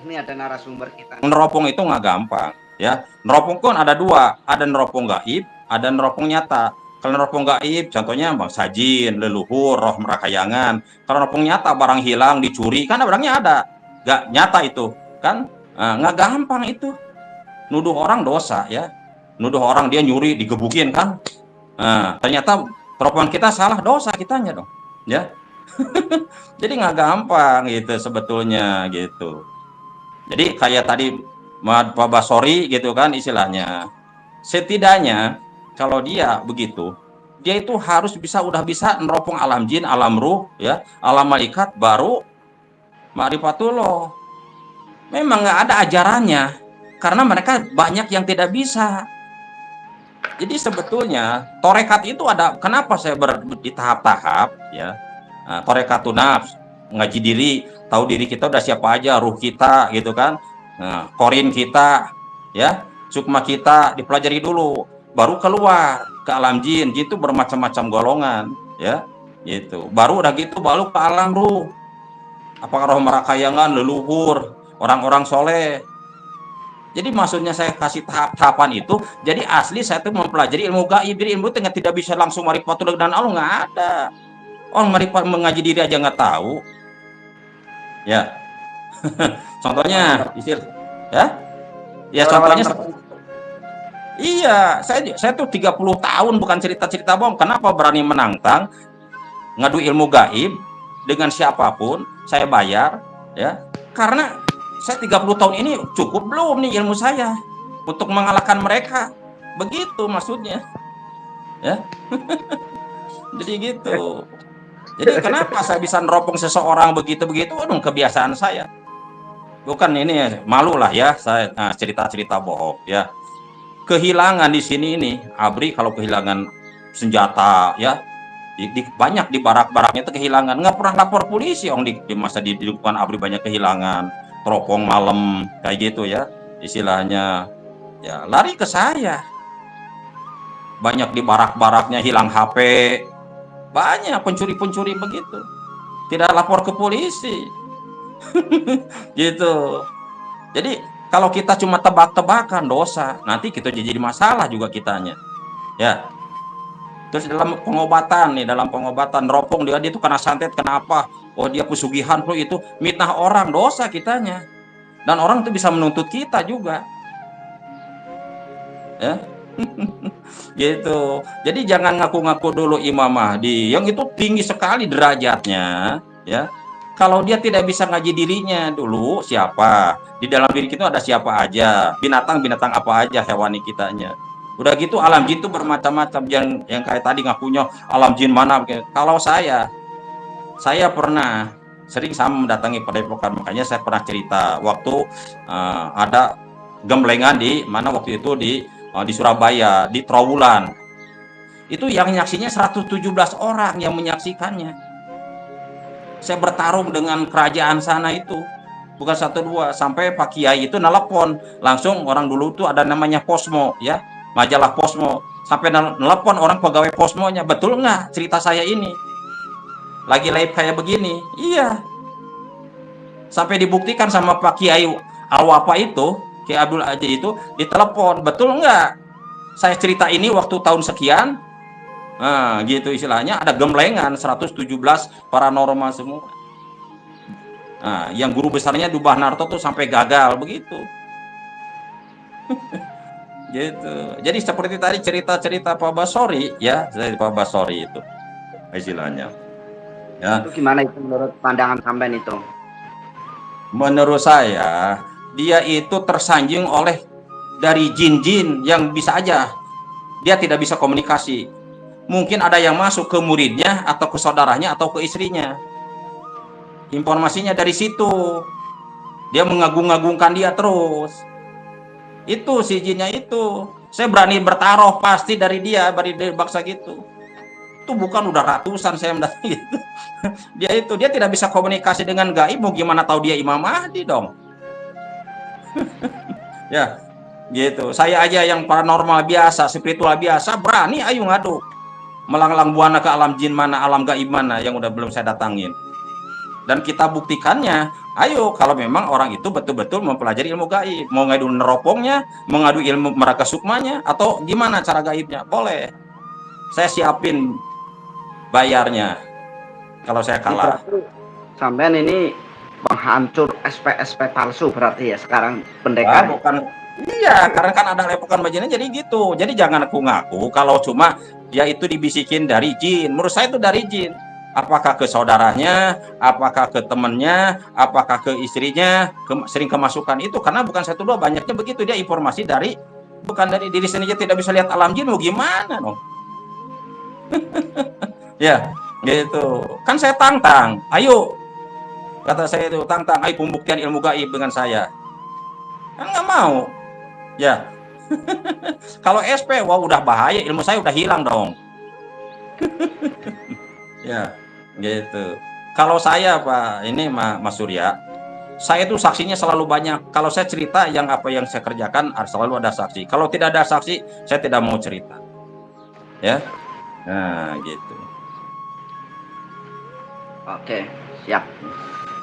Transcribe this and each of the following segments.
Ini ada narasumber kita. Neropong itu nggak gampang, ya. Neropong kan ada dua, ada neropong gaib, ada neropong nyata. Kalau neropong gaib, contohnya bang sajin, leluhur, roh merakayangan. Kalau neropong nyata, barang hilang, dicuri, kan barangnya ada, nggak nyata itu, kan? Nggak gampang itu. Nuduh orang dosa, ya. Nuduh orang dia nyuri, digebukin, kan? Ternyata teropong kita salah, dosa kitanya dong, ya. Jadi nggak gampang gitu sebetulnya gitu. Jadi kayak tadi Pak Basori gitu kan istilahnya. Setidaknya kalau dia begitu, dia itu harus udah bisa neropong alam jin, alam ruh, ya, alam malaikat, baru ma'rifatullah. Memang nggak ada ajarannya, karena mereka banyak yang tidak bisa. Jadi sebetulnya torekat itu ada. Kenapa saya di tahap-tahap, ya? Torekatun nafs, ngaji diri, tahu diri kita udah siapa aja, ruh kita gitu kan. Korin kita, ya, sukma kita dipelajari dulu, baru keluar ke alam jin. Jin itu bermacam-macam golongan, ya, gitu. Baru udah gitu baru ke alam ruh. Apakah roh merakayangan, leluhur, orang-orang soleh. Jadi maksudnya saya kasih tahap-tahapan itu, jadi asli saya tuh mempelajari ilmu gaib. Jadi ilmu tidak bisa langsung ma'rifatullah dan Allah, nggak ada. Orang mengaji diri aja nggak tahu, ya. Contohnya ya contohnya iya, saya tuh 30 tahun bukan cerita-cerita bohong. Kenapa berani menantang ngadu ilmu gaib dengan siapapun, saya bayar, ya, karena saya 30 tahun ini cukup belum nih ilmu saya untuk mengalahkan mereka, begitu maksudnya, ya. Jadi gitu. Jadi kenapa saya bisa neropong seseorang begitu-begitu? Aduh, kebiasaan saya. Bukan ini, malu lah ya saya cerita-cerita bohong, ya. Kehilangan di sini ini, ABRI kalau kehilangan senjata, ya, banyak di barak-baraknya itu kehilangan. Nggak pernah lapor polisi, di masa di lingkungan ABRI banyak kehilangan, teropong malam kayak gitu, ya, istilahnya, ya, lari ke saya. Banyak di barak-baraknya hilang HP, banyak pencuri-pencuri begitu, tidak lapor ke polisi. Gitu. Jadi kalau kita cuma tebak-tebakan dosa, nanti kita jadi masalah juga kitanya, ya. Terus dalam pengobatan neropong dia itu kena santet, kenapa? Oh dia pesugihan, bro, itu mitnah orang, dosa kitanya. Dan orang itu bisa menuntut kita juga, ya. Gitu. Jadi jangan ngaku-ngaku dulu Imam Mahdi yang itu tinggi sekali derajatnya, ya. Kalau dia tidak bisa ngaji dirinya dulu, siapa? Di dalam diri kita ada siapa aja? Binatang-binatang apa aja hewani kitanya. Udah gitu alam jin itu bermacam-macam, yang kayak tadi ngakunya alam jin mana. Kalau saya pernah sering sama mendatangi padepokan, makanya saya pernah cerita waktu ada gemblengan di mana waktu itu di Surabaya, di Trawulan. Itu yang nyaksinya 117 orang yang menyaksikannya. Saya bertarung dengan kerajaan sana itu, bukan 1-2, sampai Pak Kiai itu nelpon langsung. Orang dulu tuh ada namanya Posmo, ya, majalah Posmo, sampai nelpon orang pegawai Posmonya, betul nggak cerita saya ini lagi live kayak begini? Iya, sampai dibuktikan sama Pak Kiai Alwafa itu, Kiai Abdul Aziz itu, ditelepon, betul nggak saya cerita ini waktu tahun sekian. Gitu istilahnya, ada gemblengan 117 paranormal semua. Yang guru besarnya Dubah Narto tuh sampai gagal begitu. Gitu. Jadi seperti tadi cerita-cerita Pak Basori, ya, dari Pak Basori itu istilahnya. Ya. Itu gimana itu menurut pandangan sampean itu? Menurut saya, dia itu tersanjung oleh dari jin-jin yang bisa aja dia tidak bisa komunikasi. Mungkin ada yang masuk ke muridnya atau ke saudaranya atau ke istrinya. Informasinya dari situ. Dia mengagung-agungkan dia terus. Itu si jinnya itu. Saya berani bertaruh pasti dari dia, dari bangsa gitu. Itu bukan udah ratusan saya mendatangi gitu. Dia tidak bisa komunikasi dengan gaib, mau gimana tahu dia Imam Mahdi dong. Ya, gitu. Saya aja yang paranormal biasa, spiritual biasa, berani ayo ngadu. Melanglang buana ke alam jin mana, alam gaib mana yang udah belum saya datangin. Dan kita buktikannya Ayo, kalau memang orang itu betul-betul mempelajari ilmu gaib, mau ngadu neropongnya, mau ngadu ilmu meraka sukmanya, atau gimana cara gaibnya, boleh. Saya siapin bayarnya kalau saya Ini kalah. berarti sampean ini penghancur SP-SP palsu berarti ya sekarang Wah, pendekar. bukan. Iya, karena kan ada lepokan bajinya jadi gitu. Jadi jangan aku ngaku kalau cuma dia itu dibisikin dari jin. Menurut saya itu dari jin. Apakah ke saudaranya, apakah ke temannya, apakah ke istrinya, sering kemasukan itu karena bukan satu dua, banyaknya begitu. Dia informasi dari bukan dari diri sendiri, tidak bisa lihat alam jin, mau gimana dong? Ya, gitu. Kan saya tantang. Ayo, kata saya itu tantang, ayo pembuktian ilmu gaib dengan saya. Kan nggak mau. Ya, kalau SP, wah udah bahaya, ilmu saya udah hilang dong. Ya, gitu. Kalau saya Pak, ini Mas Surya, saya itu saksinya selalu banyak. Kalau saya cerita yang apa yang saya kerjakan, selalu ada saksi. Kalau tidak ada saksi, saya tidak mau cerita. Ya, nah gitu. Oke, siap.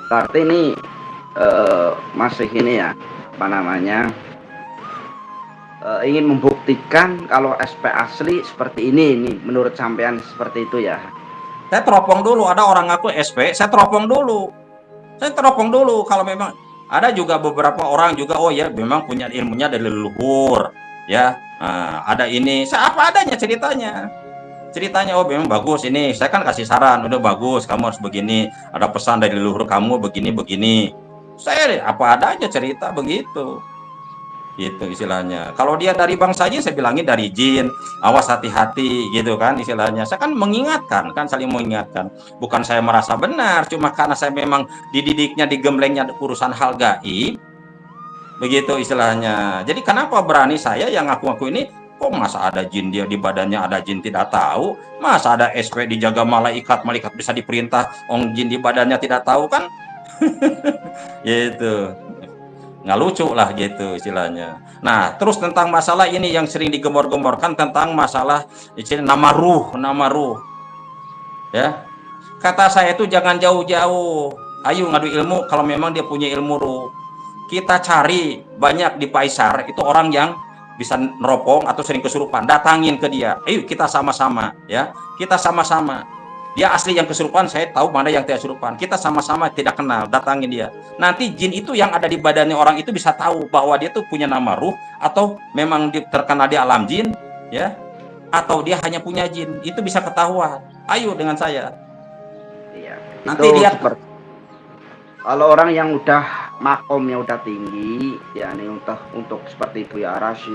Berarti ini masih ini ya, apa namanya, ingin membuktikan kalau SP asli seperti ini menurut sampean seperti itu ya. Saya teropong dulu, ada orang ngaku SP, saya teropong dulu. Saya teropong dulu kalau memang ada juga beberapa orang juga, oh ya memang punya ilmunya dari leluhur, ya. Nah, ada ini, saya apa adanya ceritanya, oh memang bagus ini, saya kan kasih saran, udah bagus, kamu harus begini, ada pesan dari leluhur kamu begini, saya apa adanya cerita begitu, gitu istilahnya. Kalau dia dari bangsa jin, saya bilangin dari jin, awas hati-hati gitu kan istilahnya. Saya kan mengingatkan, kan saling mengingatkan, bukan saya merasa benar, cuma karena saya memang dididiknya, digemblengnya urusan hal gaib, begitu istilahnya. Jadi kenapa berani saya yang ngaku-ngaku ini, kok masa ada jin dia di badannya, ada jin tidak tahu, masa ada SP dijaga malaikat, malaikat bisa diperintah, jin di badannya tidak tahu kan. Gitu, nggak lucu lah gitu istilahnya. Nah, terus tentang masalah ini yang sering digembor-gemborkan tentang masalah istilah nama ruh ya. Kata saya itu jangan jauh-jauh, ayo ngadu ilmu kalau memang dia punya ilmu ruh. Kita cari banyak di Paisar itu orang yang bisa neropong atau sering kesurupan, datangin ke dia, ayo kita sama-sama ya, kita sama-sama. Dia asli yang kesurupan, saya tahu mana yang tidak kesurupan, kita sama-sama tidak kenal, datangin dia. Nanti jin itu yang ada di badannya orang itu bisa tahu bahwa dia tuh punya nama ruh, atau memang terkenal di alam jin ya, atau dia hanya punya jin, itu bisa ketahuan. Ayo dengan saya. Iya. Nanti Itu dia seperti kalau orang yang udah makomnya udah tinggi, ya ini untuk seperti Buya Ara si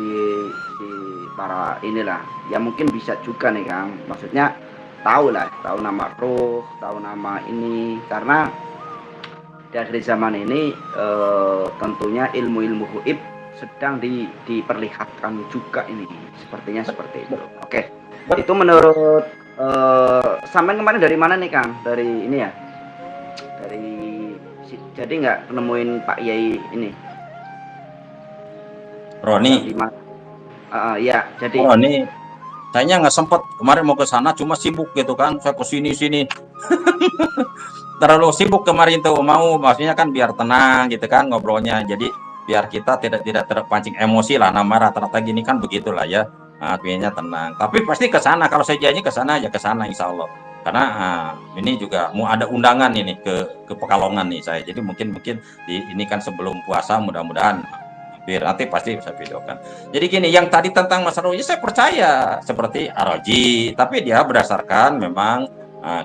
para inilah, ya mungkin bisa juga nih Kang. Maksudnya tahu lah, tahu nama ruh, tahu nama ini, karena di akhir zaman ini tentunya ilmu-ilmu gaib sedang diperlihatkan juga ini, sepertinya seperti itu. Oke, itu menurut sampean kemarin dari mana nih Kang? Dari ini ya, dari jadi nggak nemuin Pak Yai ini yang Roni. di mana? Ya, jadi Roni, kayaknya nggak sempet kemarin mau ke sana, cuma sibuk gitu kan, saya ke sini terlalu sibuk kemarin tuh, mau maksudnya kan biar tenang gitu kan ngobrolnya, jadi biar kita tidak terpancing emosi lah, nama rata-rata gini kan begitulah ya. Nah, artinya tenang, tapi pasti ke sana, kalau saya janji ke sana ya ke sana insya Allah, karena ini juga mau ada undangan ini ke Pekalongan nih saya, jadi mungkin ini kan sebelum puasa, mudah-mudahan hampir nanti pasti bisa videokan. Jadi gini, yang tadi tentang masalah ya saya percaya seperti Aroji, tapi dia berdasarkan memang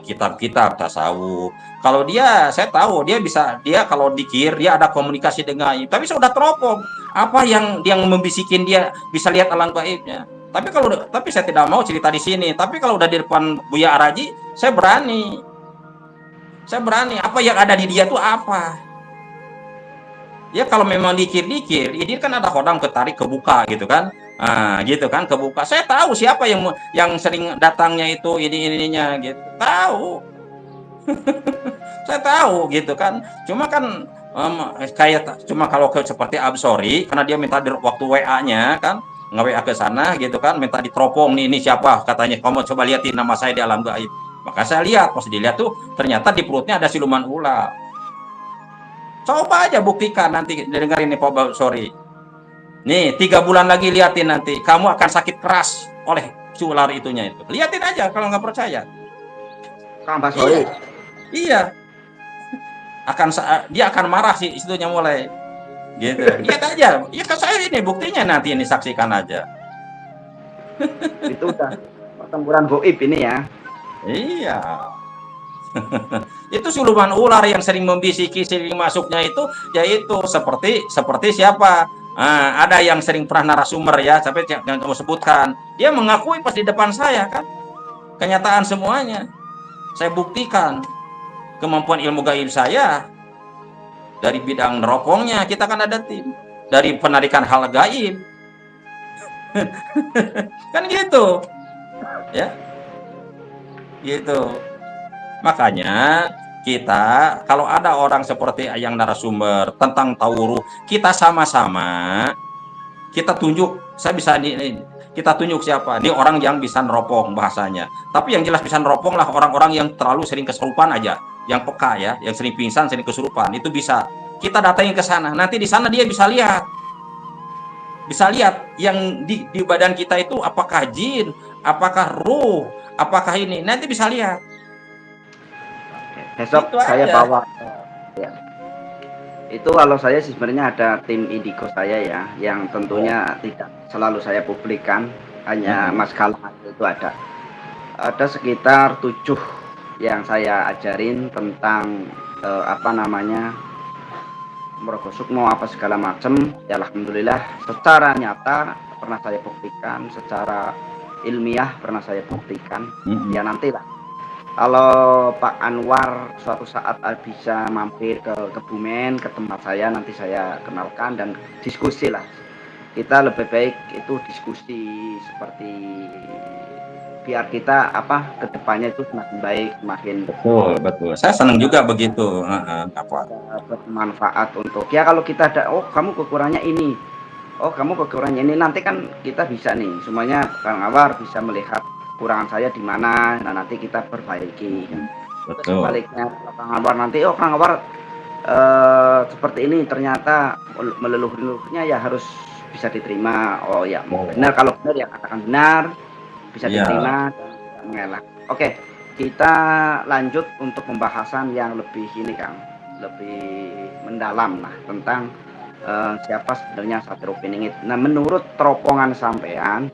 kitab-kitab tasawuf. Kalau dia, saya tahu dia kalau dikir dia ada komunikasi dengan, tapi saya udah teropong. Apa yang membisikin dia bisa lihat alam gaibnya. Tapi saya tidak mau cerita di sini. Tapi kalau udah di depan Buya Araji, saya berani. Saya berani. Apa yang ada di dia tuh apa? Ya kalau memang dikir-dikir, ya dia kan ada hodam ketarik kebuka gitu kan. Gitu kan kebuka. Saya tahu siapa yang sering datangnya itu ininya gitu. Tahu. Saya tahu gitu kan. Cuma kan kayak cuma kalau seperti Absori karena dia minta di waktu WA-nya kan, nge-WA ke sana gitu kan, minta diteropong nih, ini siapa katanya, kamu coba liatin nama saya di alam gaib. Maka saya lihat, pas dilihat tuh ternyata di perutnya ada siluman ular. Coba aja buktikan nanti, dengerin nih Pak sorry. Nih 3 bulan lagi liatin nanti, kamu akan sakit keras oleh si ular itunya itu. Liatin aja kalau nggak percaya. Kang Basori. Iya, iya. Dia akan marah sih itunya mulai. Gitu. Lihat aja. Ya kan saya ini buktinya nanti ini saksikan aja. Itu udah pertempuran goib ini ya. Iya. Itu siluman ular yang sering membisiki, sering masuknya itu, yaitu seperti siapa? Ada yang sering pernah narasumber ya, sampai yang kamu sebutkan. Dia mengakui pas di depan saya kan, kenyataan semuanya. Saya buktikan kemampuan ilmu gaib saya dari bidang neropongnya. Kita kan ada tim dari penarikan hal gaib, kan gitu, ya, gitu. Makanya kita kalau ada orang seperti yang narasumber tentang tawuruh, kita sama-sama kita tunjuk, kita tunjuk siapa ini orang yang bisa neropong bahasanya. Tapi yang jelas bisa neropong lah orang-orang yang terlalu sering kesurupan aja, yang peka ya, yang sering pingsan, sering kesurupan, itu bisa kita datangin ke sana. Nanti di sana dia bisa lihat yang di badan kita itu apakah jin, apakah ruh, apakah ini, nanti bisa lihat. Besok Itu saya aja. bawa ya. Itu kalau saya sih sebenarnya ada tim indigo saya ya, yang tentunya tidak selalu saya publikkan, hanya Mas Galang itu ada sekitar 7 yang saya ajarin tentang apa namanya, Merogo Sukmo apa segala macam. Ya alhamdulillah secara nyata pernah saya buktikan, secara ilmiah pernah saya buktikan. Ya nanti lah kalau Pak Anwar suatu saat bisa mampir ke Kebumen, ke tempat saya, nanti saya kenalkan dan diskusi lah. Kita lebih baik itu diskusi seperti biar kita kedepannya itu semakin baik, semakin betul. Saya senang juga begitu. bermanfaat untuk ya kalau kita ada kamu kekurangannya ini, kamu kekurangannya ini, nanti kan kita bisa nih semuanya Kang Anwar bisa melihat kekurangan saya di mana, nah nanti kita perbaiki. Betul. Sebaliknya Kang Anwar nanti Kang Anwar seperti ini ternyata meleluhurnya ya harus bisa diterima. Oh ya benar, kalau benar ya katakan benar, bisa diterima dan tidak mengelak. Oke, kita lanjut untuk pembahasan yang lebih ini Kang, lebih mendalam lah tentang siapa sebenarnya Satrio Piningit. Nah menurut teropongan sampean,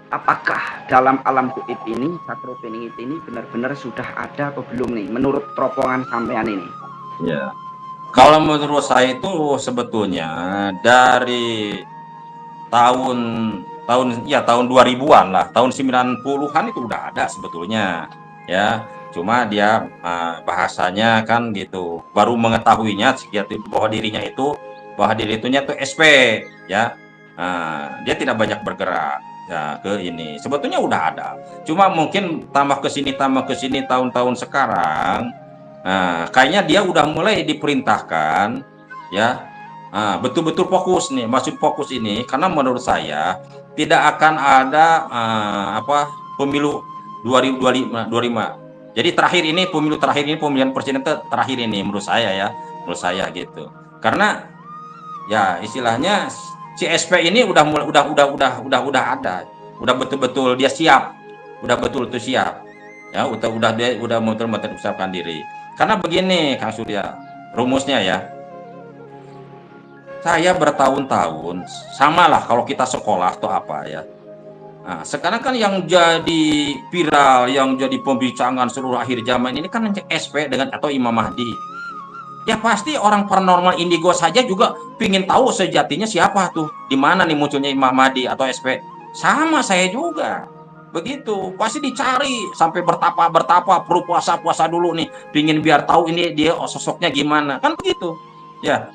apakah dalam alam gaib ini Satrio Piningit ini benar-benar sudah ada atau belum nih menurut teropongan sampean ini? Ya, kalau menurut saya itu sebetulnya dari tahun 2000-an lah, tahun 90-an itu udah ada sebetulnya ya. Cuma dia bahasanya kan gitu, baru mengetahuinya bahwa dirinya itu SP ya. Dia tidak banyak bergerak ya ke ini. Sebetulnya udah ada. Cuma mungkin tambah ke sini tahun-tahun sekarang. Kayaknya dia udah mulai diperintahkan ya, betul-betul fokus nih, masuk fokus ini, karena menurut saya tidak akan ada pemilu 2025. Jadi pemilu terakhir ini pemilihan presiden terakhir ini menurut saya gitu. Karena ya istilahnya si SP ini udah ada, udah betul-betul dia siap, udah betul itu siap ya, udah mempersiapkan diri. Karena begini Kang Surya, rumusnya ya, saya bertahun-tahun samalah kalau kita sekolah atau apa ya. Nah, sekarang kan yang jadi viral, yang jadi pembicaraan seluruh akhir zaman ini kan SP dengan atau Imam Mahdi. Ya pasti orang paranormal indigo saja juga pingin tahu sejatinya siapa tuh, di mana nih munculnya Imam Mahdi atau SP. Sama saya juga begitu, pasti dicari sampai bertapa perlu puasa dulu nih, pingin biar tahu ini dia sosoknya gimana, kan begitu ya.